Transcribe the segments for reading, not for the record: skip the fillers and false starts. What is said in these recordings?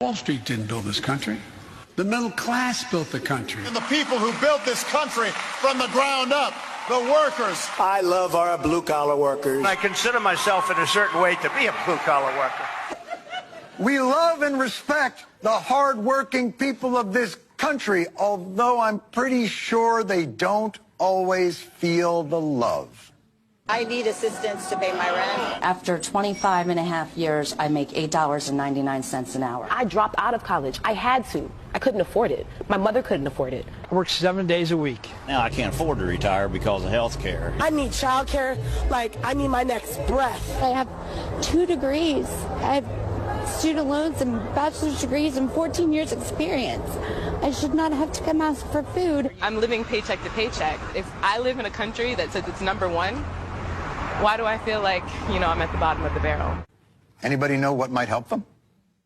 Wall Street didn't build this country. The middle class built the country. And the people who built this country from the ground up, the workers. I love our blue-collar workers. I consider myself in a certain way to be a blue-collar worker. We love and respect the hard-working people of this country, although I'm pretty sure they don't always feel the love. I need assistance to pay my rent. After 25 and a half years, I make $8.99 an hour. I dropped out of college. I had to. I couldn't afford it. My mother couldn't afford it. I work 7 days a week. Now I can't afford to retire because of health care. I need child care like I need my next breath. I have 2 degrees. I have student loans and bachelor's degrees and 14 years experience. I should not have to come ask for food. I'm living paycheck to paycheck. If I live in a country that says it's #1, why do I feel like, I'm at the bottom of the barrel? Anybody know what might help them?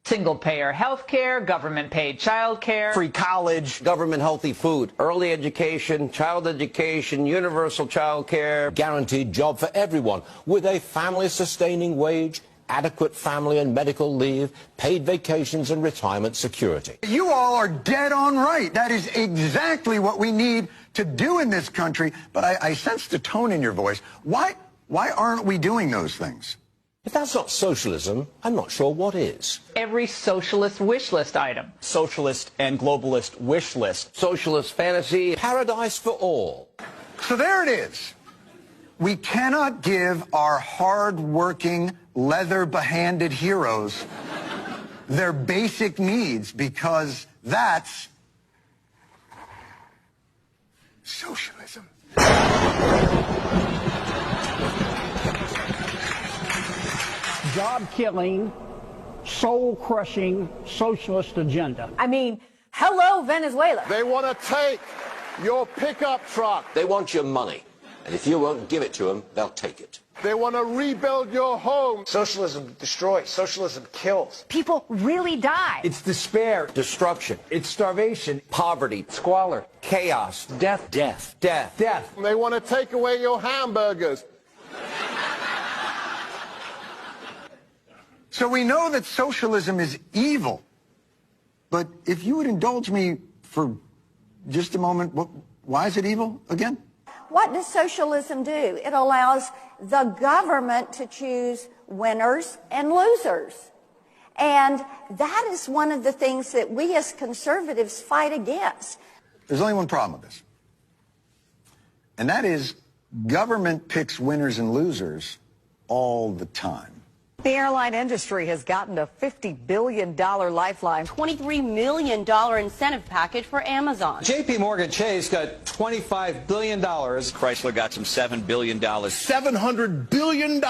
Single-payer health care, government-paid child care. Free college, government-healthy food, early education, child education, universal child care. Guaranteed job for everyone with a family-sustaining wage, adequate family and medical leave, paid vacations and retirement security. You all are dead on right. That is exactly what we need to do in this country. But I sense the tone in your voice. Why aren't we doing those things? If that's not socialism, I'm not sure what is. Every socialist wish list item. Socialist and globalist wish list. Socialist fantasy. Paradise for all. So there it is. We cannot give our hard-working, leather-behanded heroes their basic needs because that's socialism. Job-killing, soul-crushing socialist agenda. I mean, hello, Venezuela. They want to take your pickup truck. They want your money. And if you won't give it to them, they'll take it. They want to rebuild your home. Socialism destroys. Socialism kills. People really die. It's despair. Destruction. It's starvation. Poverty. Squalor. Chaos. Death. Death. Death. Death. They want to take away your hamburgers. So we know that socialism is evil. But if you would indulge me for just a moment, why is it evil again? What does socialism do? It allows the government to choose winners and losers. And that is one of the things that we as conservatives fight against. There's only one problem with this. And that is government picks winners and losers all the time. The airline industry has gotten a $50 billion lifeline. $23 million incentive package for Amazon. J.P. Morgan Chase got $25 billion. Chrysler got some $7 billion. $700 billion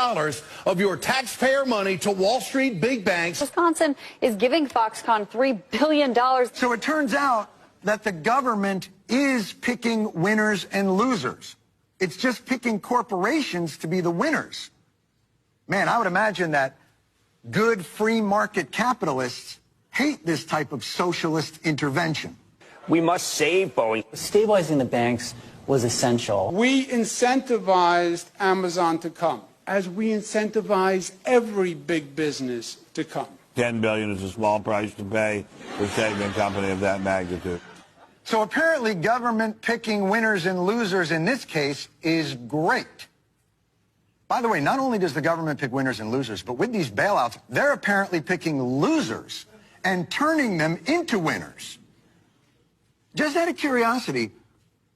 of your taxpayer money to Wall Street big banks. Wisconsin is giving Foxconn $3 billion. So it turns out that the government is picking winners and losers. It's just picking corporations to be the winners. Man, I would imagine that good free market capitalists hate this type of socialist intervention. We must save Boeing. Stabilizing the banks was essential. We incentivized Amazon to come, as we incentivize every big business to come. $10 billion is a small price to pay for saving a company of that magnitude. So apparently government picking winners and losers in this case is great. By the way, not only does the government pick winners and losers, but with these bailouts, they're apparently picking losers and turning them into winners. Just out of curiosity,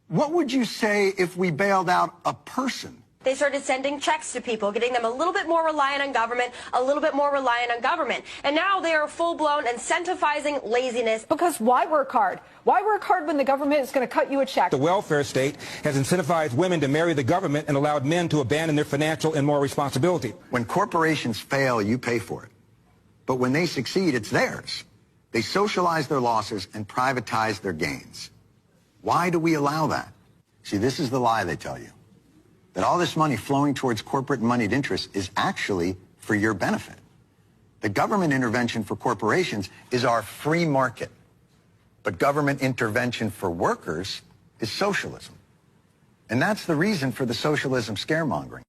what would you say if we bailed out a person? They started sending checks to people, getting them a little bit more reliant on government, a little bit more reliant on government. And now they are full-blown incentivizing laziness. Because why work hard? Why work hard when the government is going to cut you a check? The welfare state has incentivized women to marry the government and allowed men to abandon their financial and moral responsibility. When corporations fail, you pay for it. But when they succeed, it's theirs. They socialize their losses and privatize their gains. Why do we allow that? See, this is the lie they tell you. That all this money flowing towards corporate and moneyed interests is actually for your benefit. The government intervention for corporations is our free market. But government intervention for workers is socialism. And that's the reason for the socialism scaremongering.